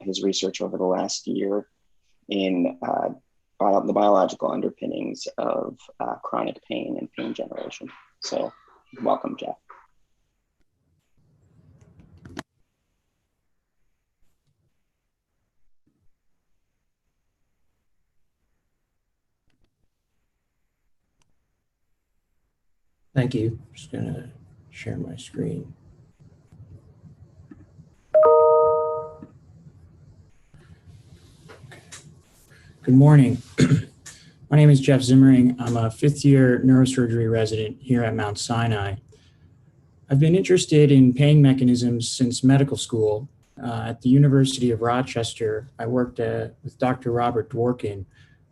his research over the last year in the biological underpinnings of chronic pain and pain generation. So welcome, Jeff. Thank you. I'm just going to share my screen. Good morning. My name is Jeff Zimering. I'm a fifth-year neurosurgery resident here at Mount Sinai. I've been interested in pain mechanisms since medical school. At the University of Rochester, I worked with Dr. Robert Dworkin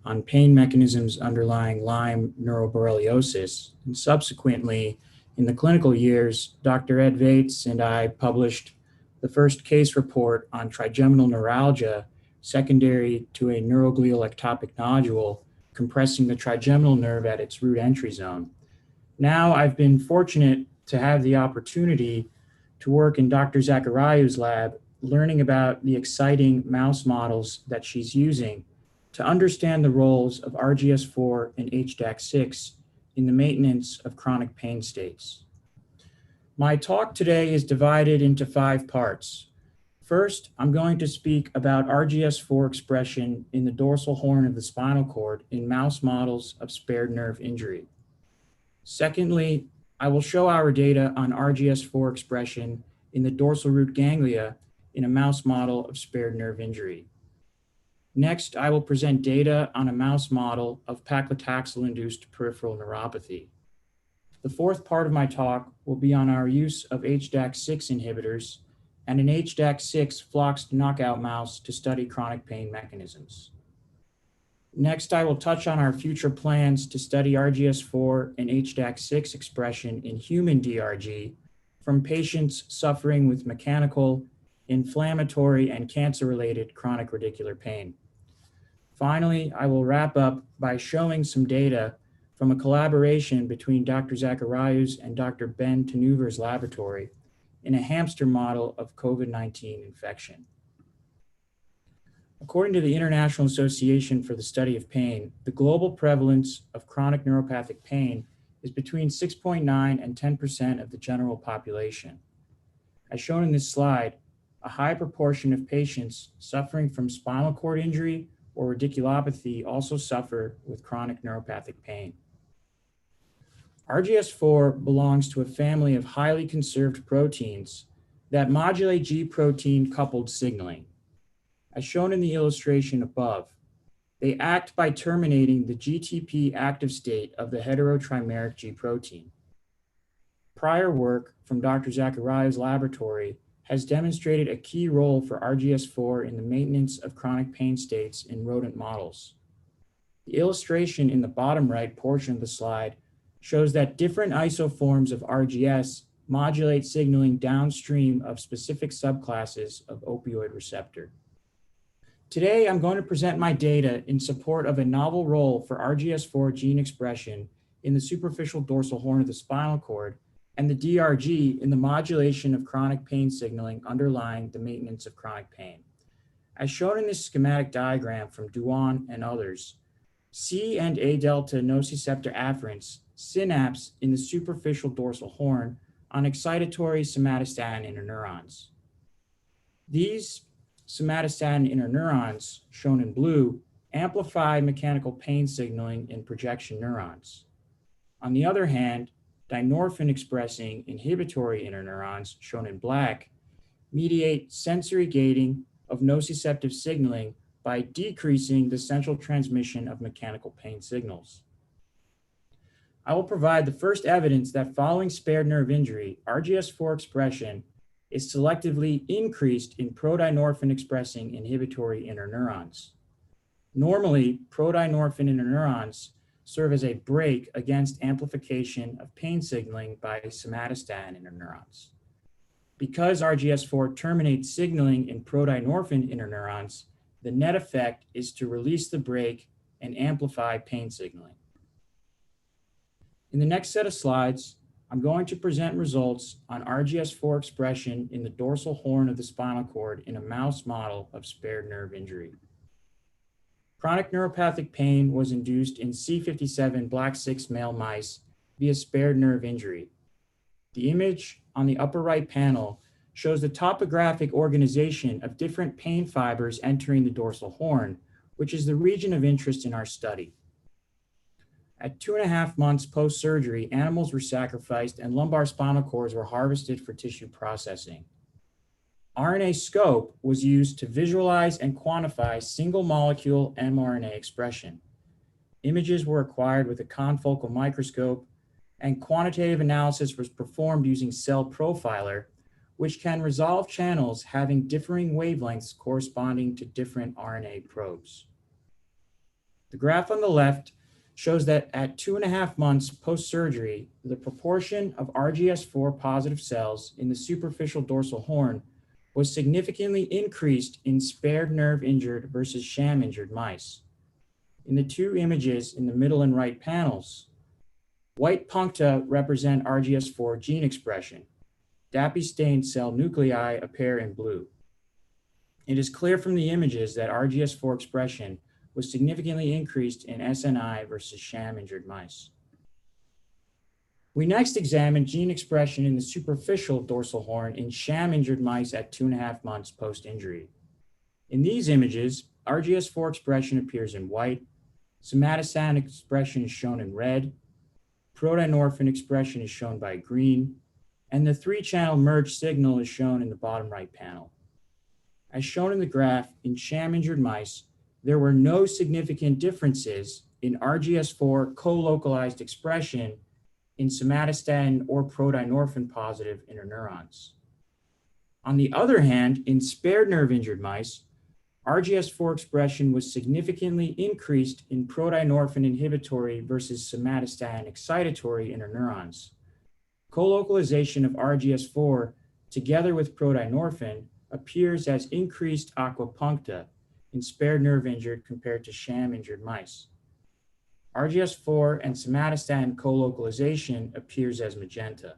on pain mechanisms underlying Lyme neuroborreliosis. And subsequently, in the clinical years, Dr. Ed Vates and I published the first case report on trigeminal neuralgia secondary to a neuroglial ectopic nodule compressing the trigeminal nerve at its root entry zone. Now I've been fortunate to have the opportunity to work in Dr. Zachariou's lab, learning about the exciting mouse models that she's using to understand the roles of RGS4 and HDAC6 in the maintenance of chronic pain states. My talk today is divided into 5 parts. First, I'm going to speak about RGS4 expression in the dorsal horn of the spinal cord in mouse models of spared nerve injury. Secondly, I will show our data on RGS4 expression in the dorsal root ganglia in a mouse model of spared nerve injury. Next, I will present data on a mouse model of Paclitaxel-induced peripheral neuropathy. The fourth part of my talk will be on our use of HDAC6 inhibitors and an HDAC6 floxed knockout mouse to study chronic pain mechanisms. Next, I will touch on our future plans to study RGS4 and HDAC6 expression in human DRG from patients suffering with mechanical, inflammatory, and cancer-related chronic radicular pain. Finally, I will wrap up by showing some data from a collaboration between Dr. Zachariou's and Dr. Ben Tenuver's laboratory in a hamster model of COVID-19 infection. According to the International Association for the Study of Pain, the global prevalence of chronic neuropathic pain is between 6.9 and 10% of the general population. As shown in this slide, a high proportion of patients suffering from spinal cord injury or radiculopathy also suffer with chronic neuropathic pain. RGS4 belongs to a family of highly conserved proteins that modulate G protein coupled signaling. As shown in the illustration above, they act by terminating the GTP active state of the heterotrimeric G protein. Prior work from Dr. Zachariou's laboratory has demonstrated a key role for RGS4 in the maintenance of chronic pain states in rodent models. The illustration in the bottom right portion of the slide shows that different isoforms of RGS modulate signaling downstream of specific subclasses of opioid receptor. Today, I'm going to present my data in support of a novel role for RGS4 gene expression in the superficial dorsal horn of the spinal cord and the DRG in the modulation of chronic pain signaling underlying the maintenance of chronic pain. As shown in this schematic diagram from Duan and others, C and A delta nociceptor afferents synapse in the superficial dorsal horn on excitatory somatostatin interneurons. These somatostatin interneurons, shown in blue, amplify mechanical pain signaling in projection neurons. On the other hand, dynorphin-expressing inhibitory interneurons, shown in black, mediate sensory gating of nociceptive signaling by decreasing the central transmission of mechanical pain signals. I will provide the first evidence that following spared nerve injury, RGS4 expression is selectively increased in prodynorphin-expressing inhibitory interneurons. Normally, prodynorphin interneurons serve as a brake against amplification of pain signaling by somatostatin interneurons. Because RGS4 terminates signaling in prodynorphin interneurons, the net effect is to release the brake and amplify pain signaling. In the next set of slides, I'm going to present results on RGS4 expression in the dorsal horn of the spinal cord in a mouse model of spared nerve injury. Chronic neuropathic pain was induced in C57 black 6 male mice via spared nerve injury. The image on the upper right panel shows the topographic organization of different pain fibers entering the dorsal horn, which is the region of interest in our study. At 2.5 months post-surgery, animals were sacrificed and lumbar spinal cords were harvested for tissue processing. RNA-scope was used to visualize and quantify single molecule mRNA expression. Images were acquired with a confocal microscope, and quantitative analysis was performed using CellProfiler, which can resolve channels having differing wavelengths corresponding to different RNA probes. The graph on the left shows that at 2.5 months post-surgery, the proportion of RGS4 positive cells in the superficial dorsal horn was significantly increased in spared nerve injured versus sham injured mice. In the two images in the middle and right panels, white puncta represent RGS4 gene expression. DAPI-stained cell nuclei appear in blue. It is clear from the images that RGS4 expression was significantly increased in SNI versus sham-injured mice. We next examined gene expression in the superficial dorsal horn in sham-injured mice at 2.5 months post-injury. In these images, RGS4 expression appears in white, somatostatin expression is shown in red, prodynorphin expression is shown by green, and the 3-channel merge signal is shown in the bottom right panel. As shown in the graph, in sham-injured mice, there were no significant differences in RGS4 co-localized expression in somatostatin or prodynorphin positive interneurons. On the other hand, in spared nerve injured mice, RGS4 expression was significantly increased in prodynorphin inhibitory versus somatostatin excitatory interneurons. Co-localization of RGS4 together with prodynorphin appears as increased aquapuncta in spared nerve injured compared to sham injured mice. RGS4 and somatostatin co-localization appears as magenta.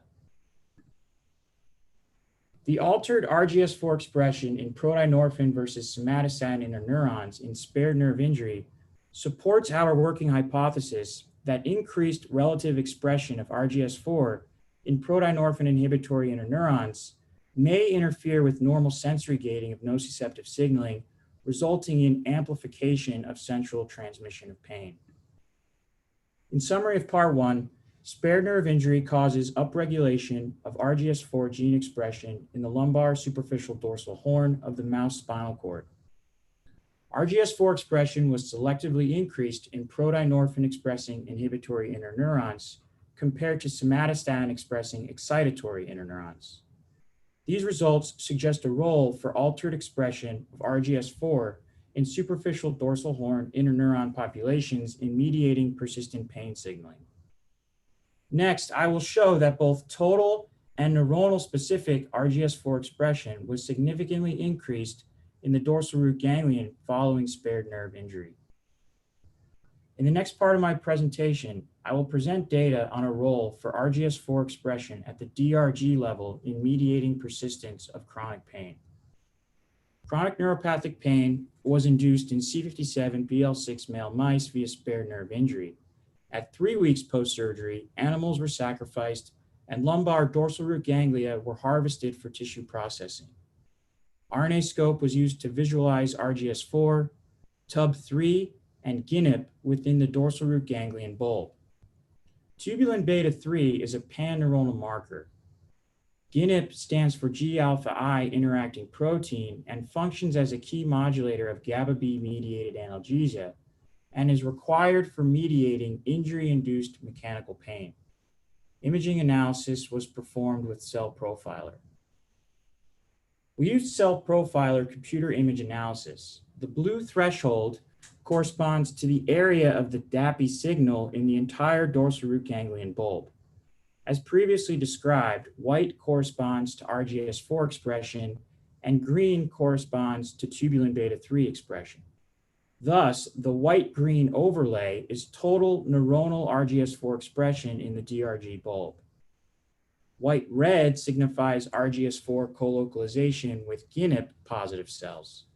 The altered RGS4 expression in prodynorphin versus somatostatin interneurons in spared nerve injury supports our working hypothesis that increased relative expression of RGS4 in prodynorphin inhibitory interneurons may interfere with normal sensory gating of nociceptive signaling, resulting in amplification of central transmission of pain. In summary of part 1, spared nerve injury causes upregulation of RGS4 gene expression in the lumbar superficial dorsal horn of the mouse spinal cord. RGS4 expression was selectively increased in prodynorphin expressing inhibitory interneurons compared to somatostatin expressing excitatory interneurons. These results suggest a role for altered expression of RGS4 in superficial dorsal horn interneuron populations in mediating persistent pain signaling. Next, I will show that both total and neuronal specific RGS4 expression was significantly increased in the dorsal root ganglion following spared nerve injury. In the next part of my presentation, I will present data on a role for RGS4 expression at the DRG level in mediating persistence of chronic pain. Chronic neuropathic pain was induced in C57 BL6 male mice via spared nerve injury. At 3 weeks post-surgery, animals were sacrificed and lumbar dorsal root ganglia were harvested for tissue processing. RNA-scope was used to visualize RGS4, TUB3, and GNP within the dorsal root ganglion bulb. Tubulin beta-3 is a pan-neuronal marker. GNP stands for G-alpha-I interacting protein and functions as a key modulator of GABA-B-mediated analgesia and is required for mediating injury-induced mechanical pain. Imaging analysis was performed with CellProfiler. We used CellProfiler computer image analysis. The blue threshold corresponds to the area of the DAPI signal in the entire dorsal root ganglion bulb. As previously described, white corresponds to RGS4 expression and green corresponds to tubulin beta-3 expression. Thus, the white-green overlay is total neuronal RGS4 expression in the DRG bulb. White red signifies RGS4 colocalization with GNP positive cells.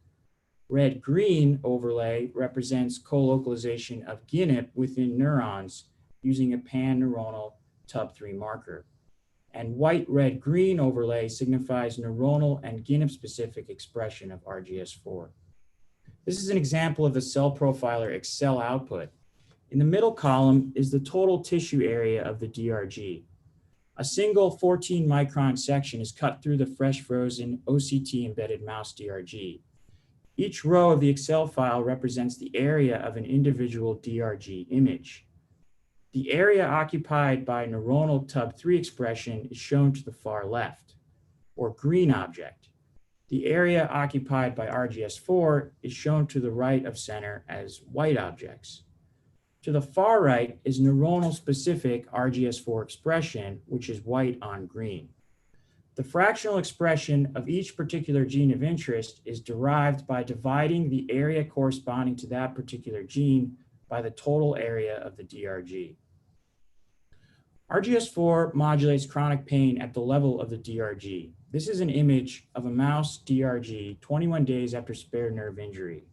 Red green overlay represents colocalization of GNP within neurons using a pan-neuronal TUB3 marker. And white red green overlay signifies neuronal and GNP specific expression of RGS4. This is an example of the CellProfiler Excel output. In the middle column is the total tissue area of the DRG. A single 14 micron section is cut through the fresh frozen OCT embedded mouse DRG. Each row of the Excel file represents the area of an individual DRG image. The area occupied by neuronal TUB3 expression is shown to the far left, or green object. The area occupied by RGS4 is shown to the right of center as white objects. To the far right is neuronal specific RGS4 expression, which is white on green. The fractional expression of each particular gene of interest is derived by dividing the area corresponding to that particular gene by the total area of the DRG. RGS4 modulates chronic pain at the level of the DRG. This is an image of a mouse DRG 21 days after spared nerve injury.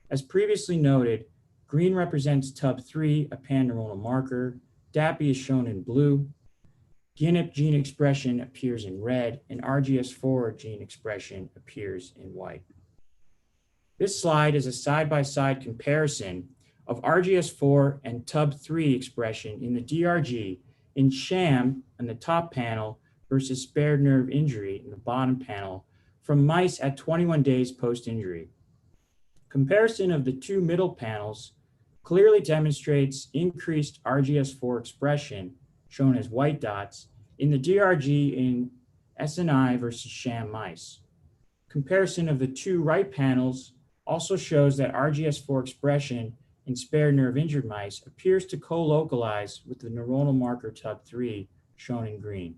As previously noted, green represents TUB3, a pan-neuronal marker. DAPI is shown in blue. GNP gene expression appears in red, and RGS4 gene expression appears in white. This slide is a side-by-side comparison of RGS4 and TUB3 expression in the DRG in sham in the top panel versus spared nerve injury in the bottom panel from mice at 21 days post-injury. Comparison of the two middle panels clearly demonstrates increased RGS4 expression, shown as white dots, in the DRG in SNI versus sham mice. Comparison of the two right panels also shows that RGS4 expression in spared nerve injured mice appears to co-localize with the neuronal marker TUB3, shown in green.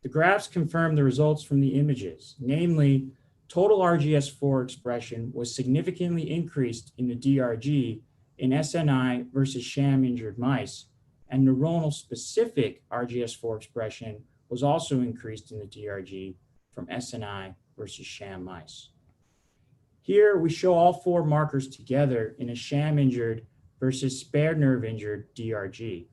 The graphs confirm the results from the images, namely, total RGS4 expression was significantly increased in the DRG in SNI versus sham injured mice, and neuronal specific RGS4 expression was also increased in the DRG from SNI versus sham mice. Here we show all four markers together in a sham injured versus spared nerve injured DRG.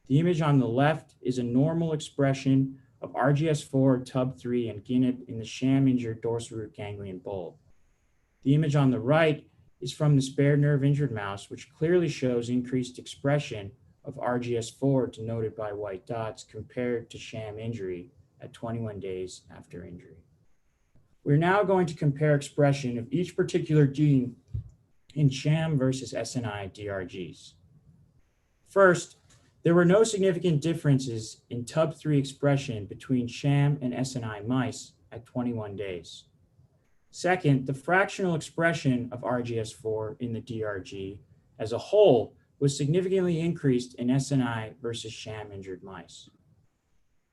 The image on the left is a normal expression of RGS4, TUB3, and GNP in the sham injured dorsal root ganglion bulb. The image on the right is from the spared nerve injured mouse, which clearly shows increased expression of RGS4 denoted by white dots compared to sham injury at 21 days after injury. We're now going to compare expression of each particular gene in sham versus SNI DRGs. First, there were no significant differences in TUB3 expression between sham and SNI mice at 21 days. Second, the fractional expression of RGS4 in the DRG as a whole was significantly increased in SNI versus sham injured mice.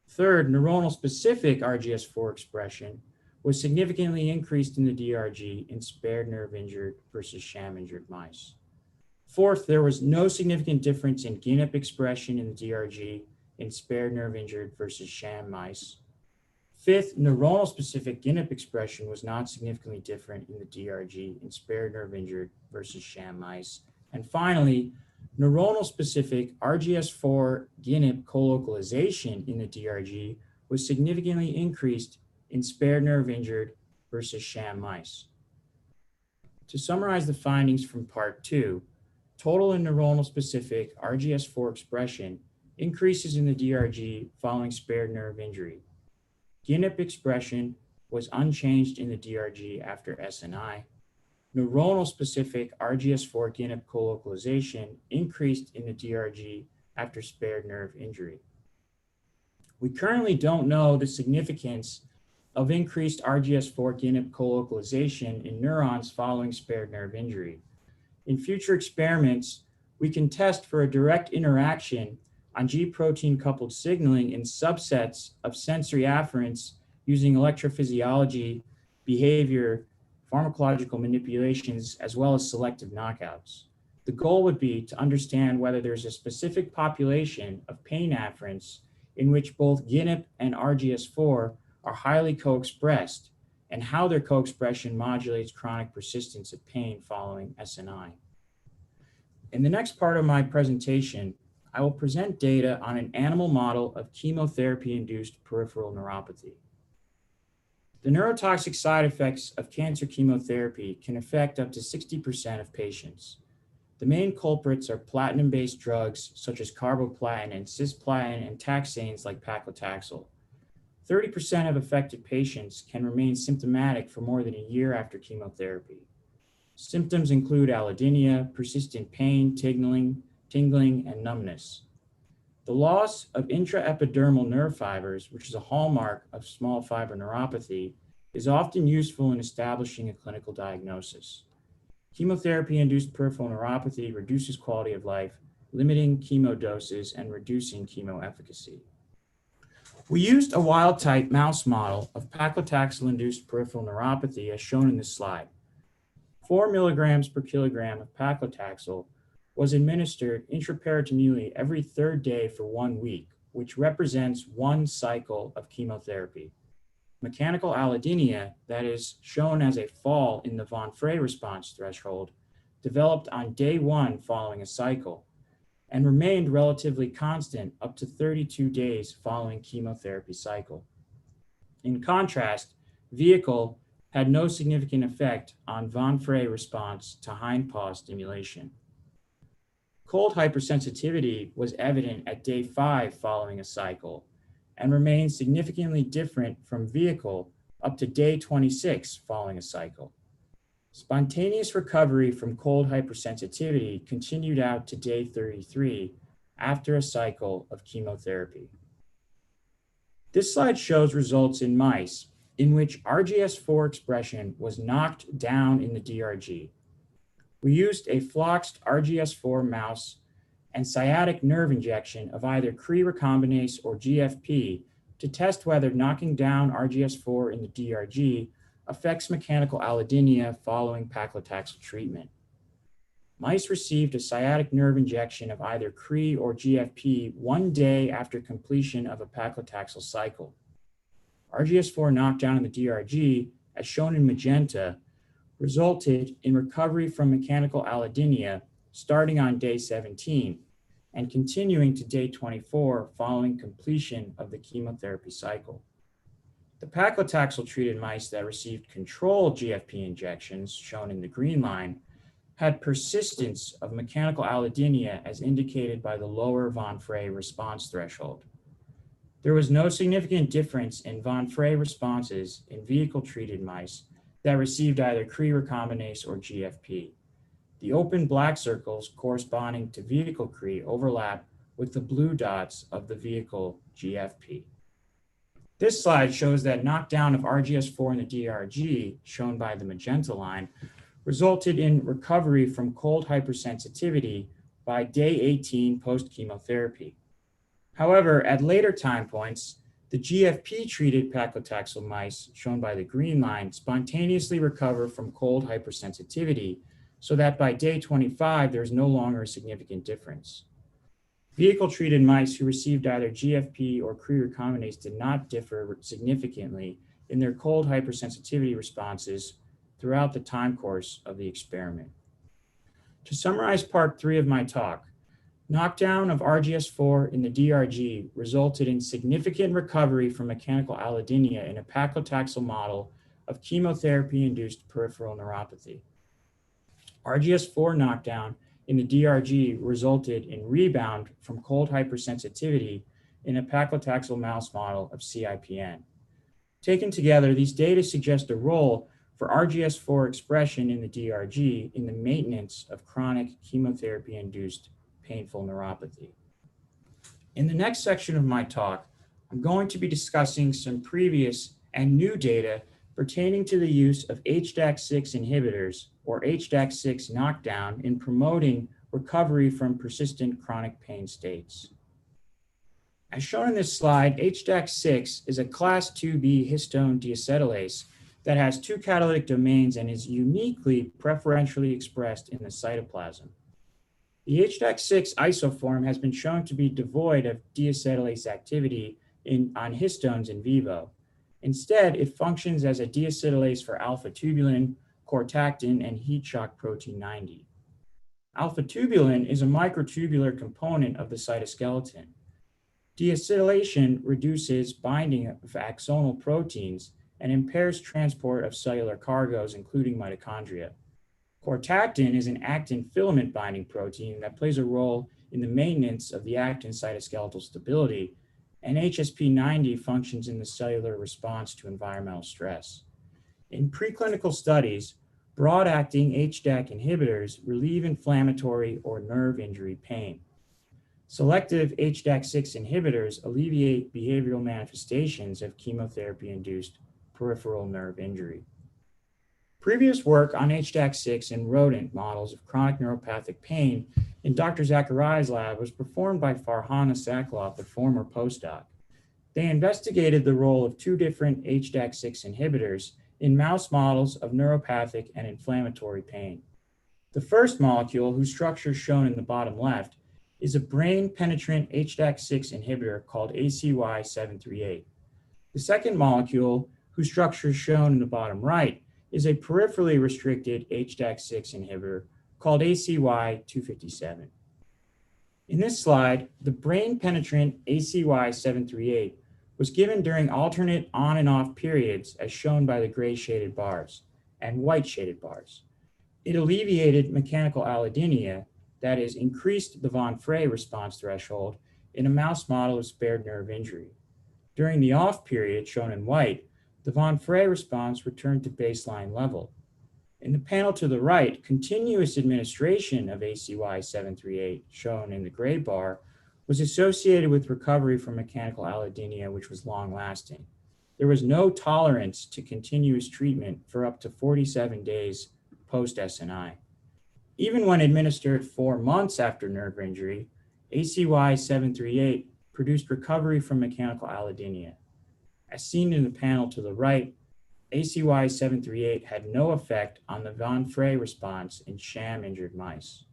Third, neuronal specific RGS4 expression was significantly increased in the DRG in spared nerve injured versus sham injured mice. Fourth, there was no significant difference in GNP expression in the DRG in spared nerve injured versus sham mice. Fifth, neuronal specific GNP expression was not significantly different in the DRG in spared nerve injured versus sham mice. And finally, neuronal specific RGS4 GNP colocalization in the DRG was significantly increased in spared nerve injured versus sham mice. To summarize the findings from part 2, total and neuronal specific RGS4 expression increases in the DRG following spared nerve injury. GNP expression was unchanged in the DRG after SNI. Neuronal specific RGS4 GNP colocalization increased in the DRG after spared nerve injury. We currently don't know the significance of increased RGS4 GNP colocalization in neurons following spared nerve injury. In future experiments, we can test for a direct interaction on G protein coupled signaling in subsets of sensory afferents using electrophysiology, behavior, pharmacological manipulations, as well as selective knockouts. The goal would be to understand whether there's a specific population of pain afferents in which both GNP and RGS4 are highly co-expressed, and how their co-expression modulates chronic persistence of pain following SNI. In the next part of my presentation, I will present data on an animal model of chemotherapy-induced peripheral neuropathy. The neurotoxic side effects of cancer chemotherapy can affect up to 60% of patients. The main culprits are platinum-based drugs such as carboplatin and cisplatin and taxanes like Paclitaxel. 30% of affected patients can remain symptomatic for more than a year after chemotherapy. Symptoms include allodynia, persistent pain, tingling, and numbness. The loss of intraepidermal nerve fibers, which is a hallmark of small fiber neuropathy, is often useful in establishing a clinical diagnosis. Chemotherapy-induced peripheral neuropathy reduces quality of life, limiting chemo doses and reducing chemo efficacy. We used a wild-type mouse model of Paclitaxel-induced peripheral neuropathy as shown in this slide. 4 milligrams per kilogram of Paclitaxel was administered intraperitoneally every third day for 1 week, which represents 1 cycle of chemotherapy. Mechanical allodynia, that is shown as a fall in the von Frey response threshold, developed on day 1 following a cycle and remained relatively constant up to 32 days following chemotherapy cycle. In contrast, vehicle had no significant effect on von Frey response to hindpaw stimulation. Cold hypersensitivity was evident at day 5 following a cycle and remained significantly different from vehicle up to day 26 following a cycle. Spontaneous recovery from cold hypersensitivity continued out to day 33 after a cycle of chemotherapy. This slide shows results in mice in which RGS4 expression was knocked down in the DRG. We used a floxed RGS4 mouse and sciatic nerve injection of either Cre recombinase or GFP to test whether knocking down RGS4 in the DRG affects mechanical allodynia following Paclitaxel treatment. Mice received a sciatic nerve injection of either Cre or GFP 1 day after completion of a Paclitaxel cycle. RGS4 knockdown in the DRG, as shown in magenta, resulted in recovery from mechanical allodynia starting on day 17 and continuing to day 24 following completion of the chemotherapy cycle. The Paclitaxel-treated mice that received controlled GFP injections, shown in the green line, had persistence of mechanical allodynia as indicated by the lower von Frey response threshold. There was no significant difference in von Frey responses in vehicle-treated mice that received either Cre recombinase or GFP. The open black circles corresponding to vehicle Cre overlap with the blue dots of the vehicle GFP. This slide shows that knockdown of RGS4 in the DRG, shown by the magenta line, resulted in recovery from cold hypersensitivity by day 18 post-chemotherapy. However, at later time points, the GFP-treated Paclitaxel mice, shown by the green line, spontaneously recover from cold hypersensitivity, so that by day 25, there is no longer a significant difference. Vehicle-treated mice who received either GFP or Cre recombinase did not differ significantly in their cold hypersensitivity responses throughout the time course of the experiment. To summarize part 3 of my talk, knockdown of RGS4 in the DRG resulted in significant recovery from mechanical allodynia in a Paclitaxel model of chemotherapy-induced peripheral neuropathy. RGS4 knockdown in the DRG resulted in rebound from cold hypersensitivity in a Paclitaxel mouse model of CIPN. Taken together, these data suggest a role for RGS4 expression in the DRG in the maintenance of chronic chemotherapy-induced painful neuropathy. In the next section of my talk, I'm going to be discussing some previous and new data pertaining to the use of HDAC6 inhibitors or HDAC6 knockdown in promoting recovery from persistent chronic pain states. As shown in this slide, HDAC6 is a class 2B histone deacetylase that has 2 catalytic domains and is uniquely preferentially expressed in the cytoplasm. The HDAC6 isoform has been shown to be devoid of deacetylase activity on histones in vivo. Instead, it functions as a deacetylase for alpha-tubulin, cortactin, and heat shock protein 90. Alpha-tubulin is a microtubular component of the cytoskeleton. Deacetylation reduces binding of axonal proteins and impairs transport of cellular cargoes, including mitochondria. Cortactin is an actin filament binding protein that plays a role in the maintenance of the actin cytoskeletal stability, and HSP90 functions in the cellular response to environmental stress. In preclinical studies, broad-acting HDAC inhibitors relieve inflammatory or nerve injury pain. Selective HDAC6 inhibitors alleviate behavioral manifestations of chemotherapy-induced peripheral nerve injury. Previous work on HDAC6 in rodent models of chronic neuropathic pain in Dr. Zachariou's lab was performed by Farhana Sakloff, a former postdoc. They investigated the role of two different HDAC6 inhibitors in mouse models of neuropathic and inflammatory pain. The first molecule, whose structure is shown in the bottom left, is a brain-penetrant HDAC6 inhibitor called ACY738. The second molecule, whose structure is shown in the bottom right, is a peripherally restricted HDAC6 inhibitor called ACY257. In this slide, the brain-penetrant ACY738 was given during alternate on and off periods as shown by the gray shaded bars and white shaded bars. It alleviated mechanical allodynia, that is, increased the von Frey response threshold in a mouse model of spared nerve injury. During the off period, shown in white, the von Frey response returned to baseline level. In the panel to the right, continuous administration of ACY738, shown in the gray bar, was associated with recovery from mechanical allodynia, which was long-lasting. There was no tolerance to continuous treatment for up to 47 days post-SNI. Even when administered 4 months after nerve injury, ACY738 produced recovery from mechanical allodynia. As seen in the panel to the right, ACY738 had no effect on the von Frey response in sham-injured mice.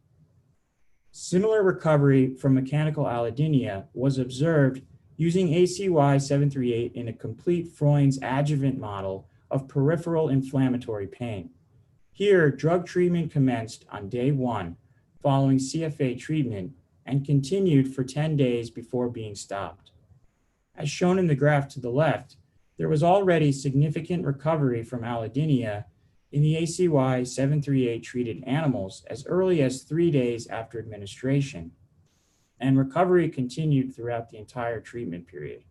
Similar recovery from mechanical allodynia was observed using ACY738 in a complete Freund's adjuvant model of peripheral inflammatory pain. Here, drug treatment commenced on day 1 following CFA treatment and continued for 10 days before being stopped. As shown in the graph to the left, there was already significant recovery from allodynia in the ACY738 treated animals as early as 3 days after administration, and recovery continued throughout the entire treatment period.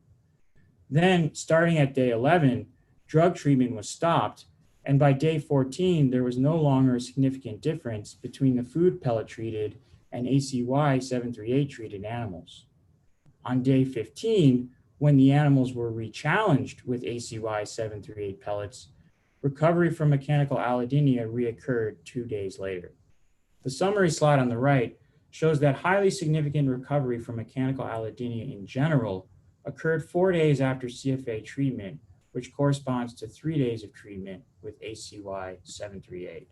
Then, starting at day 11, drug treatment was stopped, and by day 14, there was no longer a significant difference between the food pellet treated and ACY738 treated animals. On day 15, when the animals were rechallenged with ACY738 pellets, recovery from mechanical allodynia reoccurred 2 days later. The summary slide on the right shows that highly significant recovery from mechanical allodynia in general occurred 4 days after CFA treatment, which corresponds to 3 days of treatment with ACY738.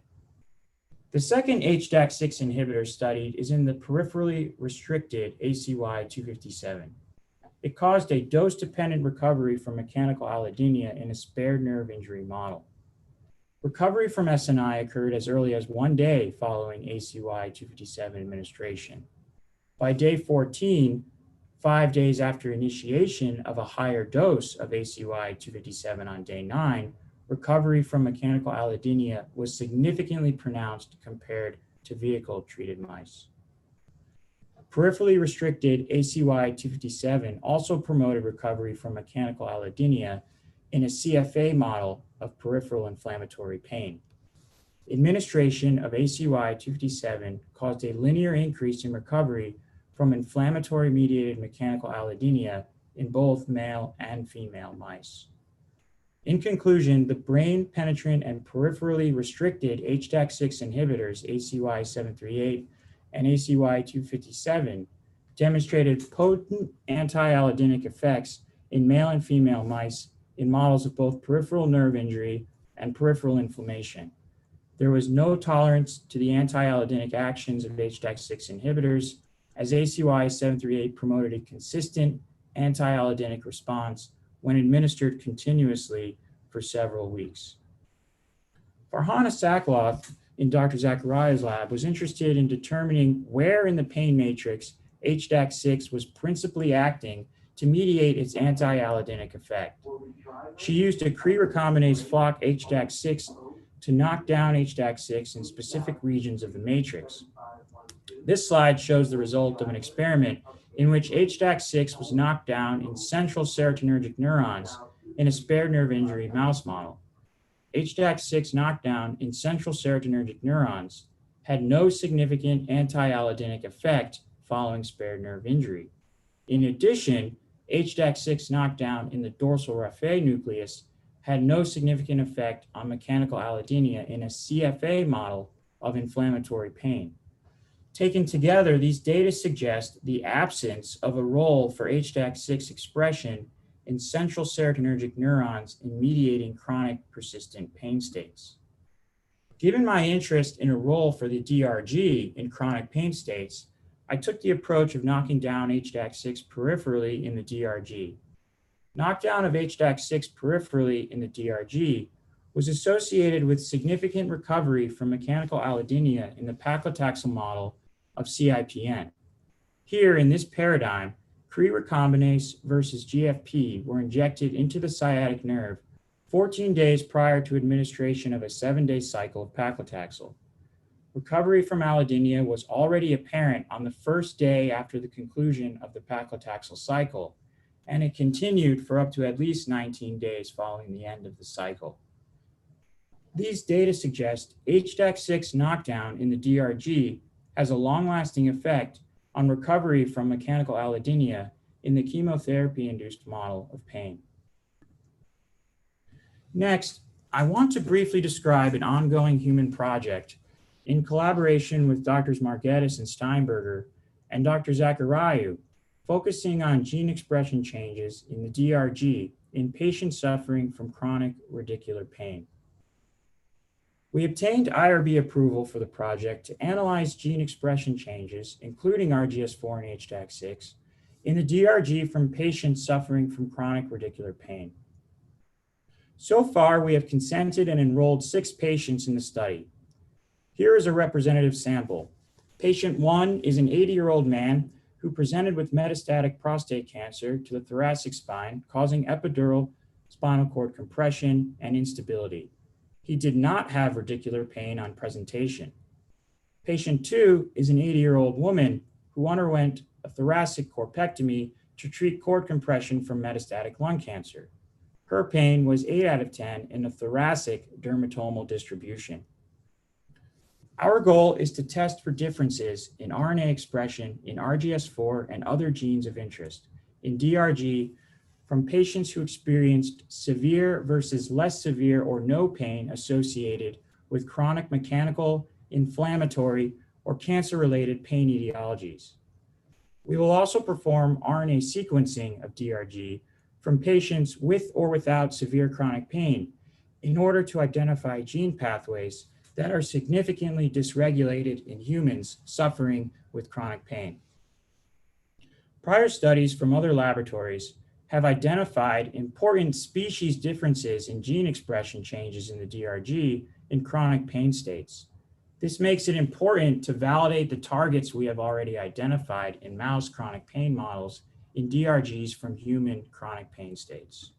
The second HDAC6 inhibitor studied is in the peripherally restricted ACY257. It caused a dose-dependent recovery from mechanical allodynia in a spared nerve injury model. Recovery from SNI occurred as early as 1 day following ACY257 administration. By day 14, 5 days after initiation of a higher dose of ACY257 on day 9, recovery from mechanical allodynia was significantly pronounced compared to vehicle-treated mice. Peripherally restricted ACY257 also promoted recovery from mechanical allodynia in a CFA model of peripheral inflammatory pain. Administration of ACY257 caused a linear increase in recovery from inflammatory-mediated mechanical allodynia in both male and female mice. In conclusion, the brain-penetrant and peripherally restricted HDAC6 inhibitors, ACY738 and ACY257, demonstrated potent anti-allodynic effects in male and female mice in models of both peripheral nerve injury and peripheral inflammation. There was no tolerance to the anti-allodynic actions of HDAC6 inhibitors, as ACY-738 promoted a consistent anti-allodynic response when administered continuously for several weeks. Farhana Sakloth in Dr. Zachariou's lab was interested in determining where in the pain matrix HDAC6 was principally acting to mediate its anti-allodynic effect. She used a Cre-recombinase flock HDAC6 to knock down HDAC6 in specific regions of the matrix. This slide shows the result of an experiment in which HDAC6 was knocked down in central serotonergic neurons in a spared nerve injury mouse model. HDAC6 knockdown in central serotonergic neurons had no significant anti-allodynic effect following spared nerve injury. In addition, HDAC6 knockdown in the dorsal raphe nucleus had no significant effect on mechanical allodynia in a CFA model of inflammatory pain. Taken together, these data suggest the absence of a role for HDAC6 expression in central serotonergic neurons in mediating chronic persistent pain states. Given my interest in a role for the DRG in chronic pain states, I took the approach of knocking down HDAC6 peripherally in the DRG. Knockdown of HDAC6 peripherally in the DRG was associated with significant recovery from mechanical allodynia in the Paclitaxel model of CIPN. Here, in this paradigm, Cre-recombinase versus GFP were injected into the sciatic nerve 14 days prior to administration of a 7-day cycle of Paclitaxel. Recovery from allodynia was already apparent on the first day after the conclusion of the Paclitaxel cycle, and it continued for up to at least 19 days following the end of the cycle. These data suggest HDAC6 knockdown in the DRG has a long-lasting effect on recovery from mechanical allodynia in the chemotherapy-induced model of pain. Next, I want to briefly describe an ongoing human project in collaboration with Drs. Margettis and Steinberger and Dr. Zachariou, focusing on gene expression changes in the DRG in patients suffering from chronic radicular pain. We obtained IRB approval for the project to analyze gene expression changes, including RGS4 and HDAC6, in the DRG from patients suffering from chronic radicular pain. So far, we have consented and enrolled 6 patients in the study. Here is a representative sample. Patient 1 is an 80-year-old man who presented with metastatic prostate cancer to the thoracic spine, causing epidural spinal cord compression and instability. He did not have radicular pain on presentation. Patient 2 is an 80-year-old woman who underwent a thoracic corpectomy to treat cord compression from metastatic lung cancer. Her pain was 8 out of 10 in the thoracic dermatomal distribution. Our goal is to test for differences in RNA expression in RGS4 and other genes of interest in DRG from patients who experienced severe versus less severe or no pain associated with chronic mechanical, inflammatory, or cancer-related pain etiologies. We will also perform RNA sequencing of DRG from patients with or without severe chronic pain in order to identify gene pathways that are significantly dysregulated in humans suffering with chronic pain. Prior studies from other laboratories have identified important species differences in gene expression changes in the DRG in chronic pain states. This makes it important to validate the targets we have already identified in mouse chronic pain models in DRGs from human chronic pain states.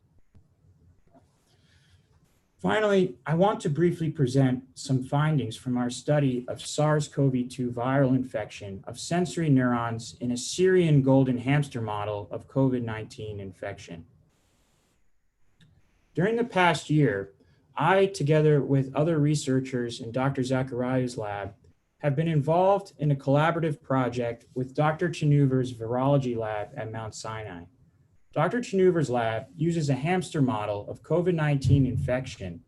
Finally, I want to briefly present some findings from our study of SARS-CoV-2 viral infection of sensory neurons in a Syrian golden hamster model of COVID-19 infection. During the past year, I, together with other researchers in Dr. Zachariou's lab, have been involved in a collaborative project with Dr. Chanuver's virology lab at Mount Sinai. Dr. Chanuver's lab uses a hamster model of COVID-19 infection,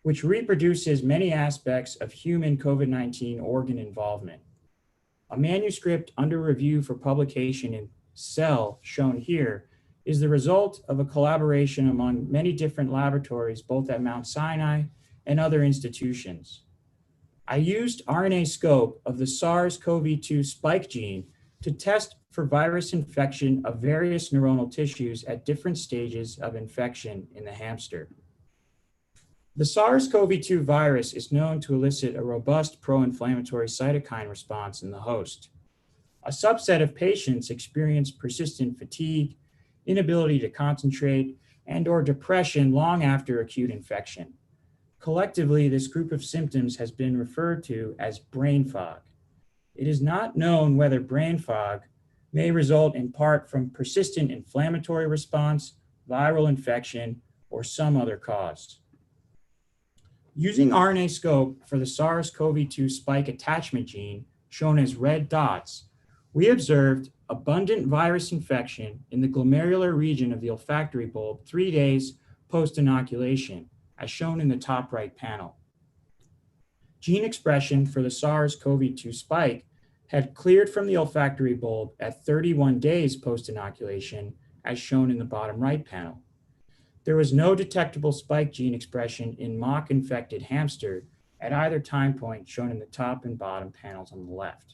which reproduces many aspects of human COVID-19 organ involvement. A manuscript under review for publication in Cell, shown here, is the result of a collaboration among many different laboratories, both at Mount Sinai and other institutions. I used RNA-scope of the SARS-CoV-2 spike gene to test for virus infection of various neuronal tissues at different stages of infection in the hamster. The SARS-CoV-2 virus is known to elicit a robust pro-inflammatory cytokine response in the host. A subset of patients experience persistent fatigue, inability to concentrate, and/or depression long after acute infection. Collectively, this group of symptoms has been referred to as brain fog. It is not known whether brain fog may result in part from persistent inflammatory response, viral infection, or some other cause. Using RNA-scope for the SARS-CoV-2 spike attachment gene, shown as red dots, we observed abundant virus infection in the glomerular region of the olfactory bulb 3 days post-inoculation, as shown in the top right panel. Gene expression for the SARS-CoV-2 spike had cleared from the olfactory bulb at 31 days post-inoculation, as shown in the bottom right panel. There was no detectable spike gene expression in mock-infected hamster at either time point, shown in the top and bottom panels on the left.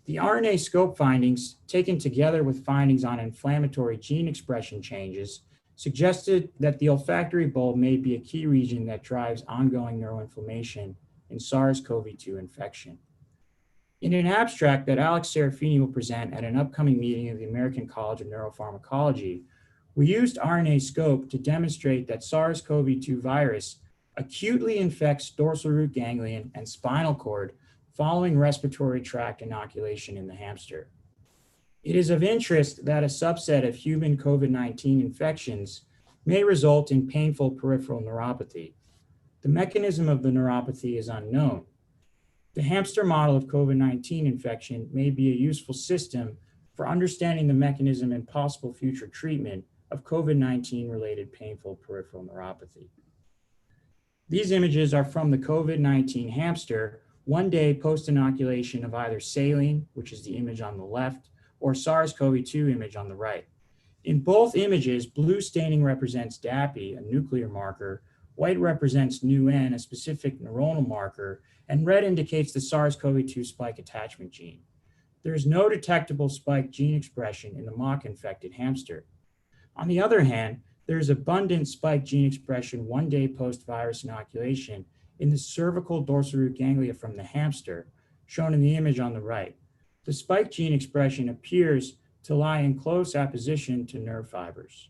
The RNA scope findings, taken together with findings on inflammatory gene expression changes, suggested that the olfactory bulb may be a key region that drives ongoing neuroinflammation in SARS-CoV-2 infection. In an abstract that Alex Serafini will present at an upcoming meeting of the American College of Neuropharmacology, we used RNA scope to demonstrate that SARS-CoV-2 virus acutely infects dorsal root ganglion and spinal cord following respiratory tract inoculation in the hamster. It is of interest that a subset of human COVID-19 infections may result in painful peripheral neuropathy. The mechanism of the neuropathy is unknown. The hamster model of COVID-19 infection may be a useful system for understanding the mechanism and possible future treatment of COVID-19 related painful peripheral neuropathy. These images are from the COVID-19 hamster 1 day post-inoculation of either saline, which is the image on the left, or SARS-CoV-2 image on the right. In both images, blue staining represents DAPI, a nuclear marker, white represents NuN, a specific neuronal marker, and red indicates the SARS-CoV-2 spike attachment gene. There is no detectable spike gene expression in the mock-infected hamster. On the other hand, there is abundant spike gene expression 1 day post-virus inoculation in the cervical dorsal root ganglia from the hamster, shown in the image on the right. The spike gene expression appears to lie in close apposition to nerve fibers.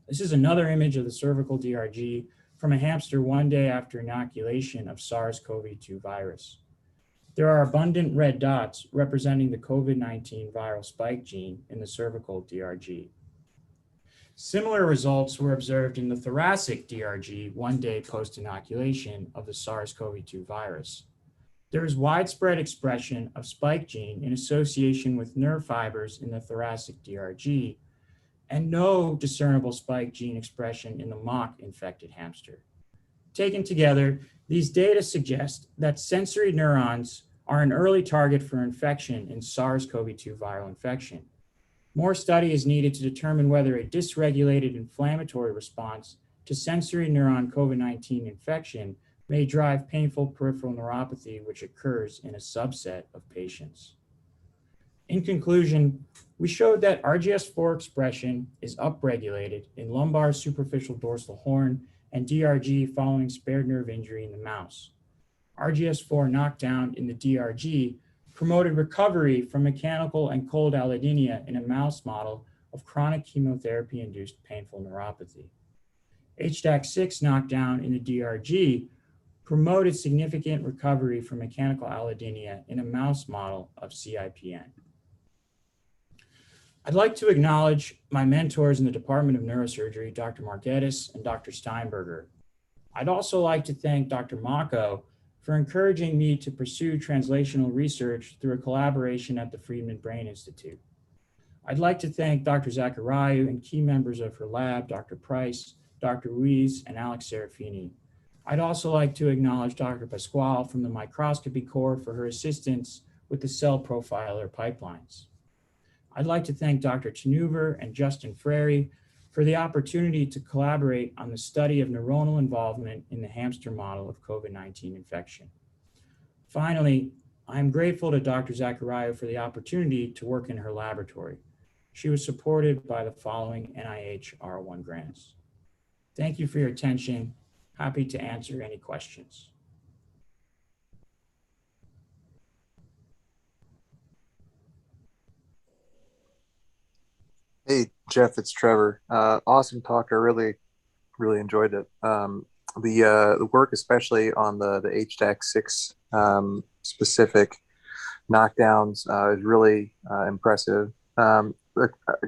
This is another image of the cervical DRG from a hamster 1 day after inoculation of SARS-CoV-2 virus. There are abundant red dots representing the COVID-19 viral spike gene in the cervical DRG. Similar results were observed in the thoracic DRG 1 day post-inoculation of the SARS-CoV-2 virus. There is widespread expression of spike gene in association with nerve fibers in the thoracic DRG, and no discernible spike gene expression in the mock-infected hamster. Taken together, these data suggest that sensory neurons are an early target for infection in SARS-CoV-2 viral infection. More study is needed to determine whether a dysregulated inflammatory response to sensory neuron COVID-19 infection may drive painful peripheral neuropathy, which occurs in a subset of patients. In conclusion, we showed that RGS4 expression is upregulated in lumbar superficial dorsal horn and DRG following spared nerve injury in the mouse. RGS4 knockdown in the DRG promoted recovery from mechanical and cold allodynia in a mouse model of chronic chemotherapy-induced painful neuropathy. HDAC6 knockdown in the DRG promoted significant recovery from mechanical allodynia in a mouse model of CIPN. I'd like to acknowledge my mentors in the Department of Neurosurgery, Dr. Margetis and Dr. Steinberger. I'd also like to thank Dr. Mako for encouraging me to pursue translational research through a collaboration at the Friedman Brain Institute. I'd like to thank Dr. Zachariou and key members of her lab, Dr. Price, Dr. Ruiz, and Alex Serafini. I'd also like to acknowledge Dr. Pasquale from the Microscopy Corps for her assistance with the CellProfiler pipelines. I'd like to thank Dr. Tenuver and Justin Frary for the opportunity to collaborate on the study of neuronal involvement in the hamster model of COVID-19 infection. Finally, I'm grateful to Dr. Zachariou for the opportunity to work in her laboratory. She was supported by the following NIH R1 grants. Thank you for your attention. Happy to answer any questions. Hey, Jeff, it's Trevor. Awesome talk. I really enjoyed it. The work, especially on the HDAC6 specific knockdowns, is really impressive.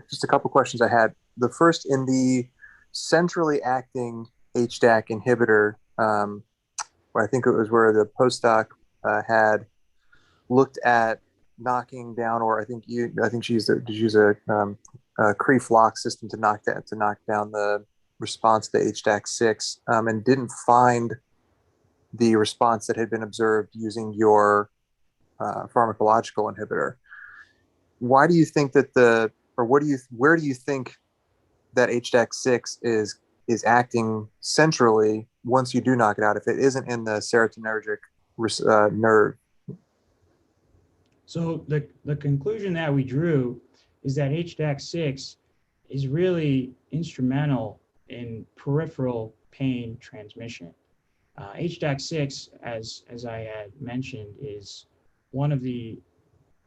Just a couple questions I had. The first, in the centrally acting HDAC inhibitor, where I think it was where the postdoc had looked at knocking down, or I think she used a Cree-Flock system to knock down the response to HDAC6, and didn't find the response that had been observed using your pharmacological inhibitor. Why do you think that where do you think that HDAC6 is acting centrally once you do knock it out, if it isn't in the serotonergic nerve? So the conclusion that we drew is that HDAC6 is really instrumental in peripheral pain transmission. HDAC6, as I had mentioned, is one of the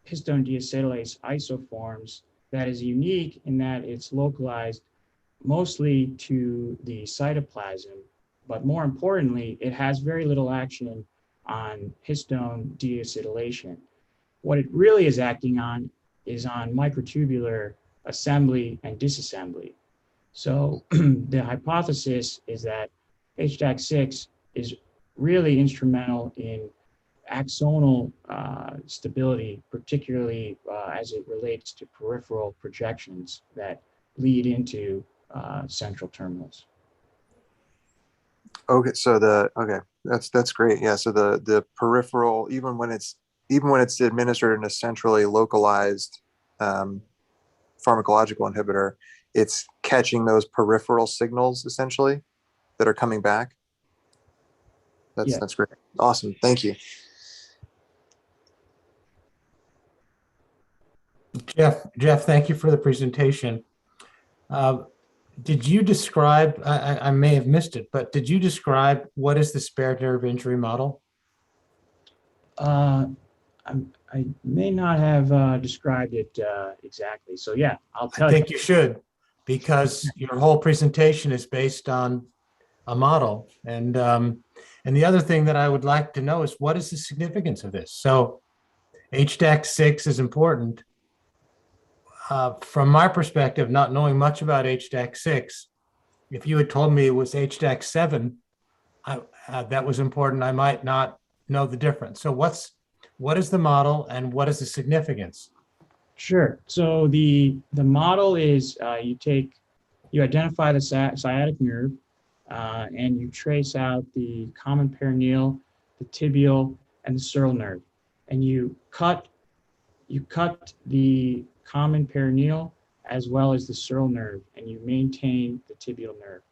histone deacetylase isoforms that is unique in that it's localized mostly to the cytoplasm, but more importantly, it has very little action on histone deacetylation. What it really is acting on is on microtubular assembly and disassembly. So the hypothesis is that HDAC6 is really instrumental in axonal stability, particularly as it relates to peripheral projections that lead into central terminals. Okay, so that's great. Yeah, so the peripheral, even when it's administered in a centrally localized pharmacological inhibitor, it's catching those peripheral signals essentially that are coming back. That's great. Awesome. Thank you. Jeff, thank you for the presentation. Did you describe, I may have missed it, but did you describe what is the spared nerve injury model? I may not have described it exactly. So yeah, I'll tell you. I think you should, because your whole presentation is based on a model. And the other thing that I would like to know is, what is the significance of this? So HDAC6 is important. From my perspective, not knowing much about HDAC6, if you had told me it was HDAC7 that was important, I might not know the difference. So what is the model and what is the significance? Sure. So the model is you identify the sciatic nerve and you trace out the common perineal, the tibial, and the sural nerve, and you cut the common perineal as well as the sural nerve, and you maintain the tibial nerve.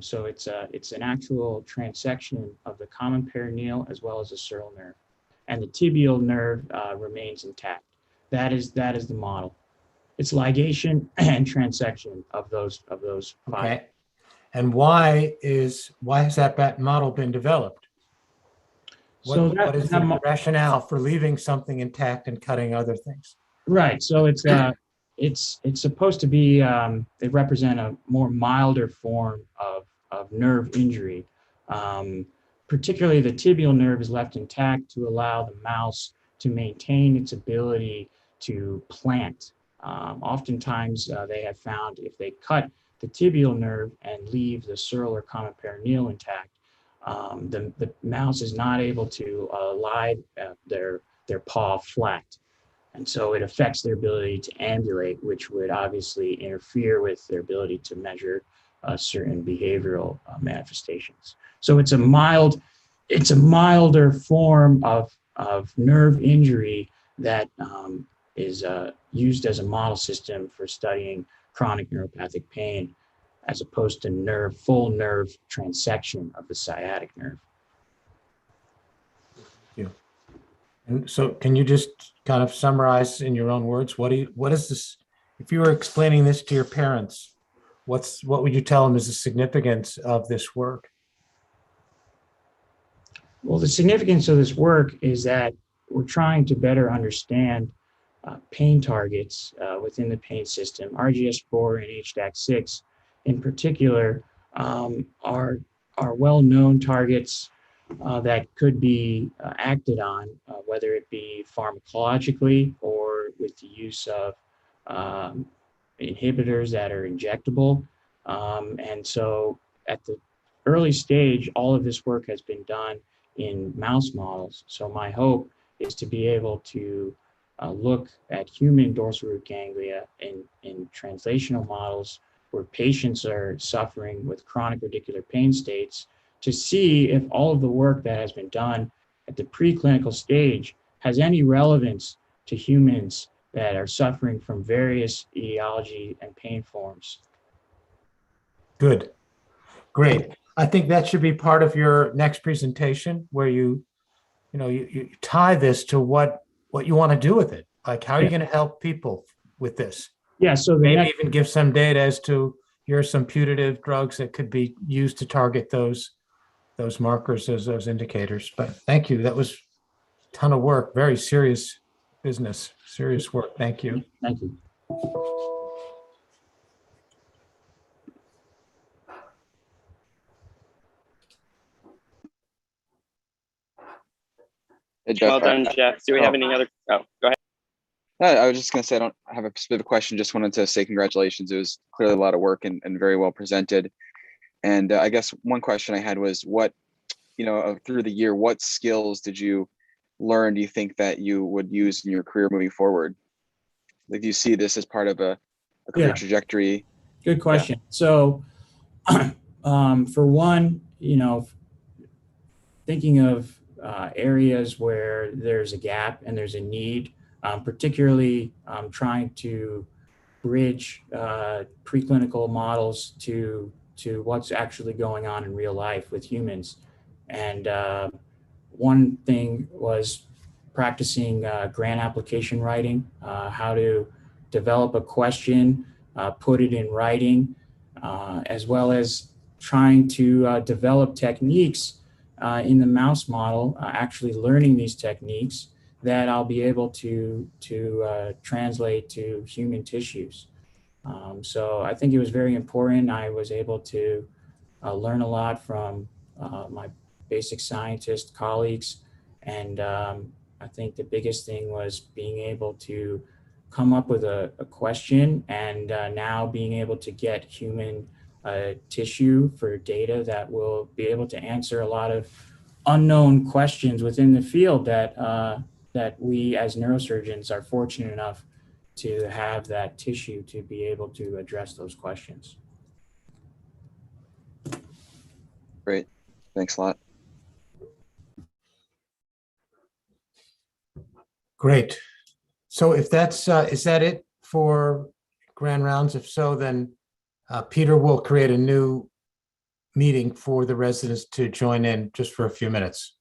So it's an actual transection of the common perineal as well as the sural nerve, and the tibial nerve remains intact. That is the model. It's ligation and transection of those five. Okay. And why has that model been developed? What is the rationale for leaving something intact and cutting other things? Right. So it's supposed to be they represent a more milder form of nerve injury. Particularly the tibial nerve is left intact to allow the mouse to maintain its ability to plant. Oftentimes they have found if they cut the tibial nerve and leave the sural or common perineal intact, the mouse is not able to lie their paw flat. And so it affects their ability to ambulate, which would obviously interfere with their ability to measure certain behavioral manifestations. So it's a milder form of nerve injury that is used as a model system for studying chronic neuropathic pain, as opposed to full nerve transection of the sciatic nerve. Yeah. And so can you just kind of summarize in your own words, what is this, if you were explaining this to your parents, what would you tell them is the significance of this work? Well, the significance of this work is that we're trying to better understand pain targets within the pain system. RGS4 and HDAC6 in particular are well-known targets that could be acted on, whether it be pharmacologically or with the use of inhibitors that are injectable. And so at the early stage, all of this work has been done in mouse models. So my hope is to be able to look at human dorsal root ganglia in translational models where patients are suffering with chronic radicular pain states, to see if all of the work that has been done at the preclinical stage has any relevance to humans that are suffering from various etiology and pain forms. Good, great. I think that should be part of your next presentation, where you tie this to what you want to do with it. Like, how are you going to help people with this? Yeah, so maybe even give some data as to here are some putative drugs that could be used to target those markers, those indicators. But thank you. That was a ton of work. Very serious business, serious work. Thank you. Thank you. Hey, Jeff. Well done, Jeff. Do we have any other? Oh, go ahead. I was just going to say, I don't have a specific question. Just wanted to say congratulations. It was clearly a lot of work and very well presented. And I guess one question I had was, what, through the year, what skills did you learn, do you think, that you would use in your career moving forward? Like, do you see this as part of a career trajectory? Good question. Yeah. So for one, thinking of areas where there's a gap and there's a need, particularly trying to bridge preclinical models to what's actually going on in real life with humans. And one thing was practicing grant application writing, how to develop a question, put it in writing, as well as trying to develop techniques in the mouse model, actually learning these techniques that I'll be able to translate to human tissues. So I think it was very important. I was able to learn a lot from my basic scientist colleagues. And I think the biggest thing was being able to come up with a question, and now being able to get human tissue for data that will be able to answer a lot of unknown questions within the field that we as neurosurgeons are fortunate enough to have that tissue to be able to address those questions. Great, thanks a lot. Great. So if that's, is that it for grand rounds? If so, then Peter will create a new meeting for the residents to join in just for a few minutes.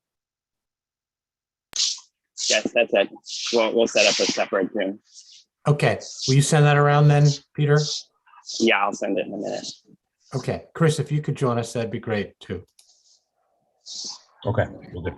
Yes, that's it. We'll set up a separate room. Okay. Will you send that around then, Peter? Yeah, I'll send it in a minute. Okay. Chris, if you could join us, that'd be great too. Okay, will do.